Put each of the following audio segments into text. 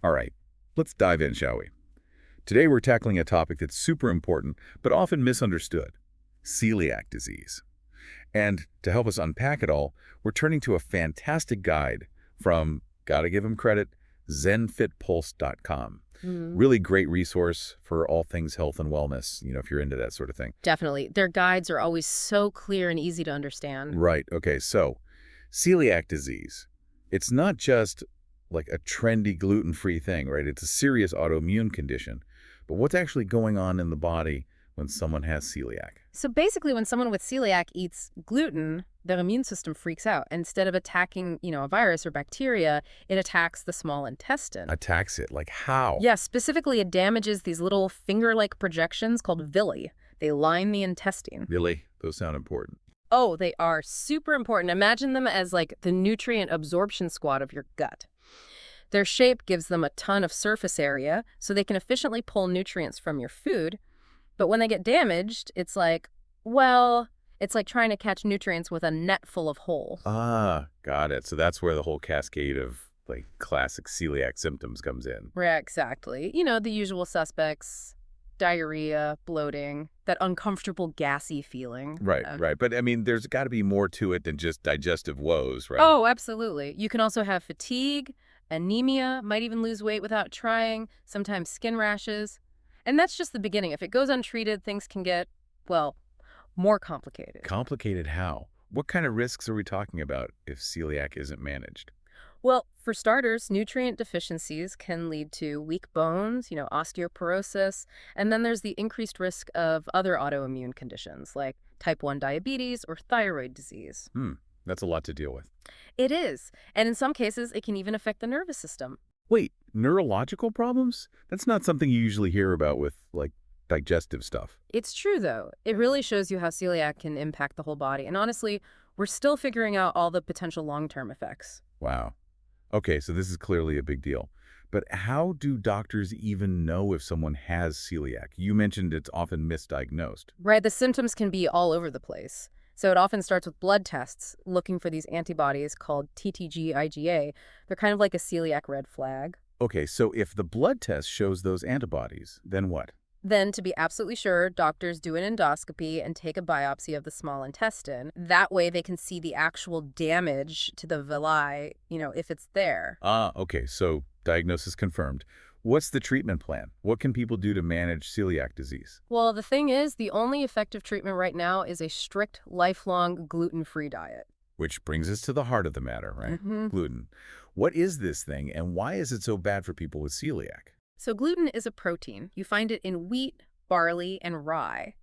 All right, let's dive in, shall we? Today we're tackling a topic that's super important, but often misunderstood: celiac disease. And to help us unpack it all, we're turning to a fantastic guide from, gotta give him credit, zenfitpulse.com. Mm, Really great resource for all things health and wellness, if you're into that sort of thing. definitely. Their guides are always so clear and easy to understand. Right, okay, so celiac disease. It's not just like a trendy gluten-free thing, right? It's a serious autoimmune condition. But what's actually going on in the body when someone has celiac? So basically, when someone with celiac eats gluten, their immune system freaks out. Instead of attacking, a virus or bacteria, it attacks the small intestine. Attacks it, like how? Yeah, specifically, it damages these little finger-like projections called villi. They line the intestine. Really? Those sound important. Oh, they are super important. Imagine them as like the nutrient absorption squad of your gut. Their shape gives them a ton of surface area, so they can efficiently pull nutrients from your food. But when they get damaged, it's like trying to catch nutrients with a net full of holes. Ah, got it. So that's where the whole cascade of like classic celiac symptoms comes in. Yeah, exactly. The usual suspects: diarrhea, bloating, that uncomfortable gassy feeling. Right, right. But I mean, there's got to be more to it than just digestive woes, right? Oh, absolutely. You can also have fatigue, anemia, might even lose weight without trying, sometimes skin rashes. And that's just the beginning. If it goes untreated, things can get, well, more complicated. Complicated how? What kind of risks are we talking about if celiac isn't managed? Well, for starters, nutrient deficiencies can lead to weak bones, osteoporosis, and then there's the increased risk of other autoimmune conditions like type 1 diabetes or thyroid disease. Hmm, that's a lot to deal with. It is, and in some cases, it can even affect the nervous system. Wait, neurological problems? That's not something you usually hear about with, like, digestive stuff. It's true, though. It really shows you how celiac can impact the whole body. And honestly, we're still figuring out all the potential long-term effects. Wow. Okay, so this is clearly a big deal. But how do doctors even know if someone has celiac? You mentioned it's often misdiagnosed. Right, the symptoms can be all over the place. So it often starts with blood tests, looking for these antibodies called TTG IgA. They're kind of like a celiac red flag. Okay, so if the blood test shows those antibodies, then what? Then, to be absolutely sure, doctors do an endoscopy and take a biopsy of the small intestine. That way they can see the actual damage to the villi, if it's there. Ah, okay, so diagnosis confirmed. What's the treatment plan? What can people do to manage celiac disease? Well, the thing is, the only effective treatment right now is a strict, lifelong, gluten-free diet. Which brings us to the heart of the matter, right? hmm Gluten. What is this thing, and why is it so bad for people with celiac? So gluten is a protein. You find it in wheat, barley, and rye.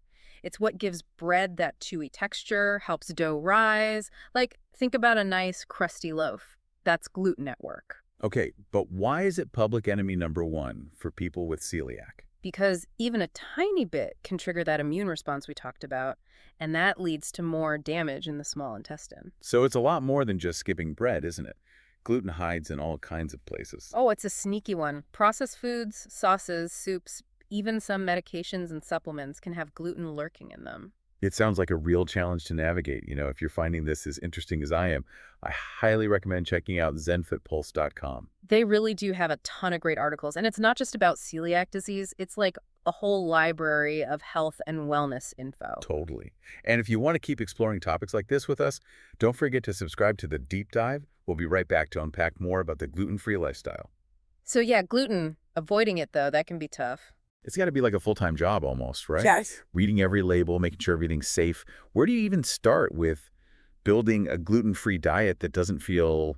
It's what gives bread that chewy texture, helps dough rise. Like, think about a nice, crusty loaf. That's gluten at work. Okay, but why is it public enemy number one for people with celiac? Because even a tiny bit can trigger that immune response we talked about, and that leads to more damage in the small intestine. So it's a lot more than just skipping bread, isn't it? Gluten hides in all kinds of places. Oh, it's a sneaky one. Processed foods, sauces, soups, even some medications and supplements can have gluten lurking in them. It sounds like a real challenge to navigate. If you're finding this as interesting as I am, I highly recommend checking out zenfitpulse.com. They really do have a ton of great articles, and it's not just about celiac disease. It's like a whole library of health and wellness info. Totally. And if you want to keep exploring topics like this with us, don't forget to subscribe to The Deep Dive. We'll be right back to unpack more about the gluten-free lifestyle. So yeah, gluten, avoiding it though, that can be tough. It's got to be like a full-time job almost, right? Yes. Reading every label, making sure everything's safe. Where do you even start with building a gluten-free diet that doesn't feel,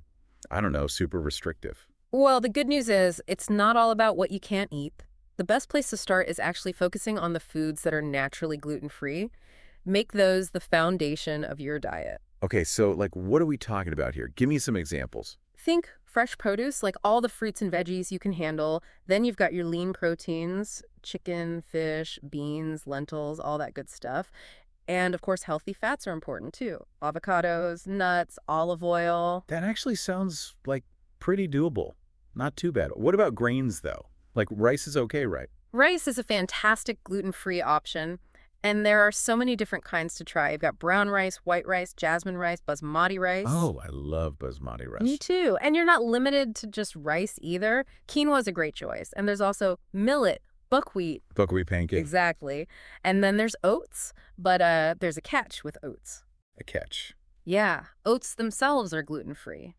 I don't know, super restrictive? Well, the good news is it's not all about what you can't eat. The best place to start is actually focusing on the foods that are naturally gluten-free. Make those the foundation of your diet. Okay, so like what are we talking about here? Give me some examples. Think fresh produce, like all the fruits and veggies you can handle. Then you've got your lean proteins: chicken, fish, beans, lentils, all that good stuff. And of course, healthy fats are important too. Avocados, nuts, olive oil. That actually sounds like pretty doable. Not too bad. What about grains though? Like rice is okay, right? Rice is a fantastic gluten-free option. And there are so many different kinds to try. You've got brown rice, white rice, jasmine rice, basmati rice. Oh, I love basmati Me rice. too. And you're not limited to just rice either. Quinoa is a great choice. And there's also millet, buckwheat. Buckwheat pancake. Exactly. And then there's oats, but there's a catch with oats. A catch. Yeah, oats themselves are gluten-free.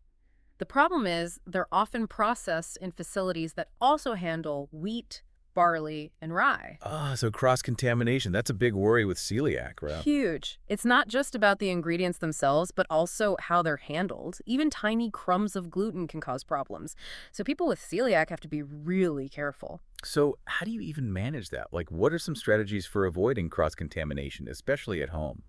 The problem is they're often processed in facilities that also handle wheat, barley, and rye. Ah, so cross-contamination. That's a big worry with celiac, right? Huge. It's not just about the ingredients themselves, but also how they're handled. Even tiny crumbs of gluten can cause problems. So people with celiac have to be really careful. So how do you even manage that? Like, what are some strategies for avoiding cross-contamination, especially at home?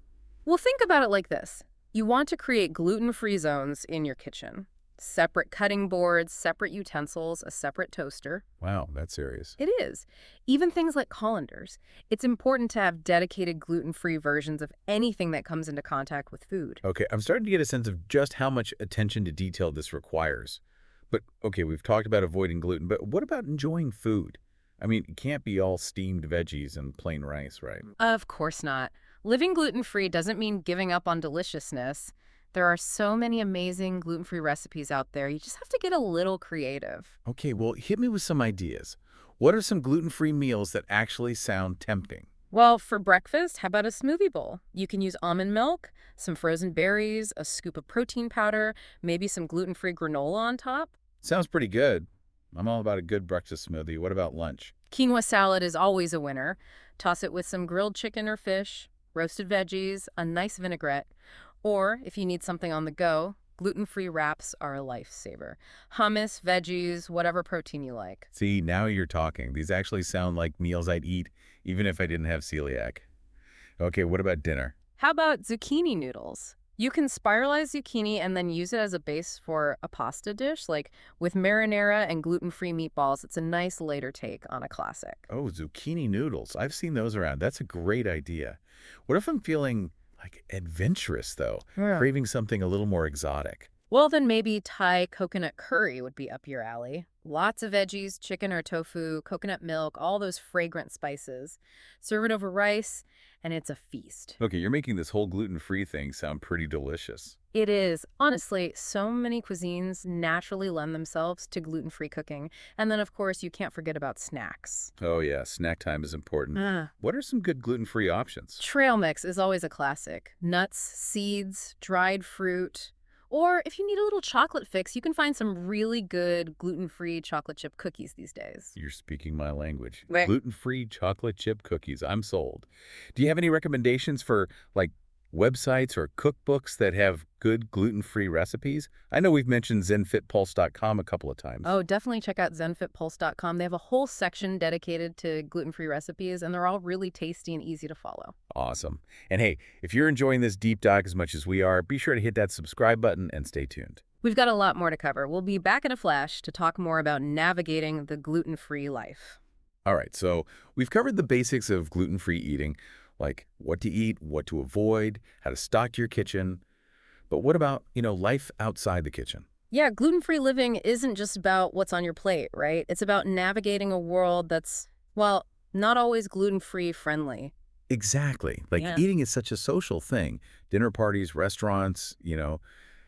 Well, think about it like this. You want to create gluten-free zones in your kitchen. Separate cutting boards, separate utensils, a separate toaster. Wow, that's serious. It is. Even things like colanders. It's important to have dedicated gluten-free versions of anything that comes into contact with food. Okay, I'm starting to get a sense of just how much attention to detail this requires. But, okay, we've talked about avoiding gluten, but what about enjoying food? I mean, it can't be all steamed veggies and plain rice, right? Of course not. Living gluten-free doesn't mean giving up on deliciousness. There are so many amazing gluten-free recipes out there. You just have to get a little creative. Okay, well, hit me with some ideas. What are some gluten-free meals that actually sound tempting? Well, for breakfast, how about a smoothie bowl? You can use almond milk, some frozen berries, a scoop of protein powder, maybe some gluten-free granola on top. Sounds pretty good. I'm all about a good breakfast smoothie. What about lunch? Quinoa salad is always a winner. Toss it with some grilled chicken or fish, roasted veggies, a nice vinaigrette. Or, if you need something on the go, gluten-free wraps are a lifesaver. Hummus, veggies, whatever protein you like. See, now you're talking. These actually sound like meals I'd eat, even if I didn't have celiac. Okay, what about dinner? How about zucchini noodles? You can spiralize zucchini and then use it as a base for a pasta dish, like with marinara and gluten-free meatballs. It's a nice later take on a classic. Oh, zucchini noodles. I've seen those around. That's a great idea. What if I'm feeling like adventurous, though? Yeah. Craving something a little more exotic? Well, then maybe Thai coconut curry would be up your alley. Lots of veggies, chicken or tofu, coconut milk, all those fragrant spices. Serve it over rice, and it's a feast. Okay, you're making this whole gluten-free thing sound pretty delicious. It is. Honestly, so many cuisines naturally lend themselves to gluten-free cooking. And then, of course, you can't forget about snacks. Oh yeah, snack time is important. What are some good gluten-free options? Trail mix is always a classic. Nuts, seeds, dried fruit. Or if you need a little chocolate fix, you can find some really good gluten-free chocolate chip cookies these days. You're speaking my language. Right. Gluten-free chocolate chip cookies. I'm sold. Do you have any recommendations for, like, websites or cookbooks that have good gluten-free recipes? I know we've mentioned zenfitpulse.com a couple of times. Oh, definitely check out zenfitpulse.com. They have a whole section dedicated to gluten-free recipes, and they're all really tasty and easy to follow. Awesome. And hey, if you're enjoying this deep dive as much as we are, be sure to hit that subscribe button and stay tuned. We've got a lot more to cover. We'll be back in a flash to talk more about navigating the gluten-free life. All right, so we've covered the basics of gluten-free eating, like what to eat, what to avoid, how to stock your kitchen. But what about, life outside the kitchen? Yeah, gluten-free living isn't just about what's on your plate, right? It's about navigating a world that's, well, not always gluten-free friendly. Exactly. Like Yeah. eating is such a social thing. Dinner parties, restaurants,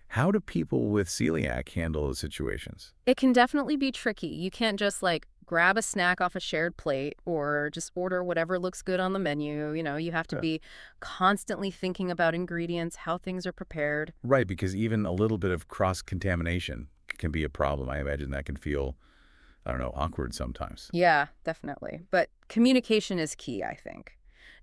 How do people with celiac handle those situations? It can definitely be tricky. You can't just grab a snack off a shared plate or just order whatever looks good on the menu. You have to Yeah. be constantly thinking about ingredients, how things are prepared. Right, because even a little bit of cross-contamination can be a problem. I imagine that can feel, I don't know, awkward sometimes. Yeah, definitely. But communication is key, I think.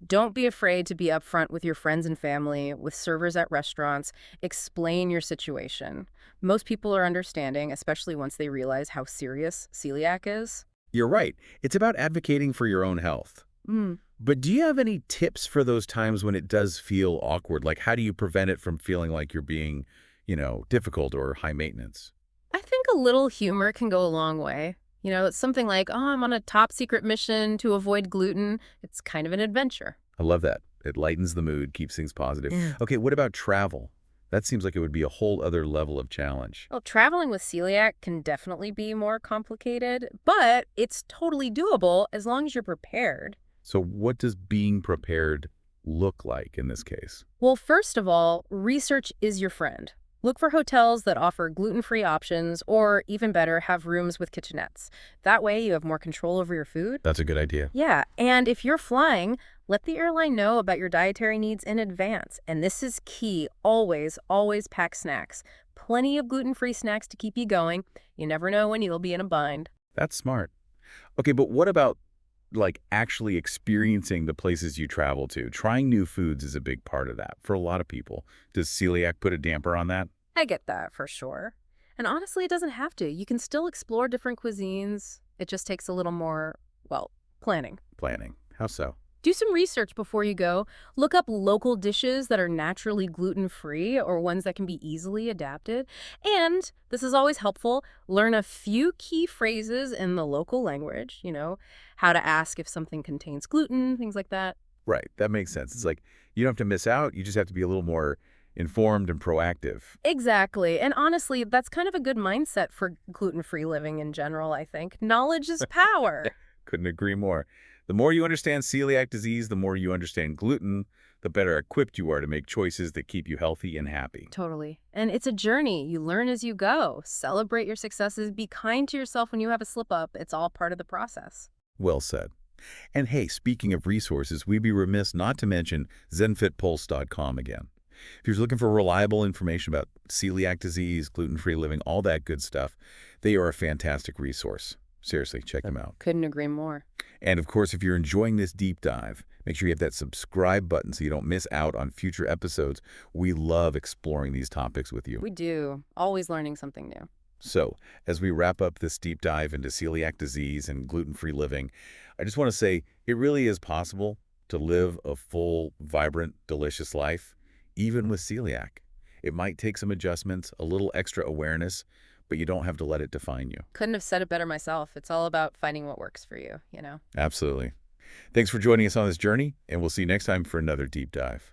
Don't be afraid to be upfront with your friends and family, with servers at restaurants. Explain your situation. Most people are understanding, especially once they realize how serious celiac is. You're right. It's about advocating for your own health. Mm. But do you have any tips for those times when it does feel awkward? Like, how do you prevent it from feeling like you're being, difficult or high maintenance? I think a little humor can go a long way. It's something like, oh, I'm on a top secret mission to avoid gluten. It's kind of an adventure. I love that. It lightens the mood, keeps things positive. Yeah. Okay, what about travel? That seems like it would be a whole other level of challenge. Well, traveling with celiac can definitely be more complicated, but it's totally doable as long as you're prepared. So what does being prepared look like in this case? Well, first of all, research is your friend. Look for hotels that offer gluten-free options or, even better, have rooms with kitchenettes. That way you have more control over your food. That's a good idea. Yeah, and if you're flying, let the airline know about your dietary needs in advance. And this is key. Always, always pack snacks. Plenty of gluten-free snacks to keep you going. You never know when you'll be in a bind. That's smart. Okay, but what about like actually experiencing the places you travel to? Trying new foods is a big part of that for a lot of people. Does celiac put a damper on that? I get that for sure. And honestly, it doesn't have to. You can still explore different cuisines. It just takes a little more, well, planning. Planning. How so? Do some research before you go. Look up local dishes that are naturally gluten-free or ones that can be easily adapted. And, this is always helpful, learn a few key phrases in the local language, how to ask if something contains gluten, things like that. Right. That makes sense. It's like you don't have to miss out. You just have to be a little more informed and proactive. Exactly. And honestly, that's kind of a good mindset for gluten-free living in general, I think. Knowledge is power. Couldn't agree more. The more you understand celiac disease, the more you understand gluten, the better equipped you are to make choices that keep you healthy and happy. Totally. And it's a journey. You learn as you go. Celebrate your successes. Be kind to yourself when you have a slip up. It's all part of the process. Well said. And hey, speaking of resources, we'd be remiss not to mention zenfitpulse.com again. If you're looking for reliable information about celiac disease, gluten-free living, all that good stuff, they are a fantastic resource. Seriously, check them out. Couldn't agree more. And of course, if you're enjoying this deep dive, make sure you have that subscribe button so you don't miss out on future episodes. We love exploring these topics with you. We do. Always learning something new. So, as we wrap up this deep dive into celiac disease and gluten-free living, I just want to say it really is possible to live a full, vibrant, delicious life, even with celiac. It might take some adjustments, a little extra awareness, but you don't have to let it define you. Couldn't have said it better myself. It's all about finding what works for you. Absolutely. Thanks for joining us on this journey, and we'll see you next time for another deep dive.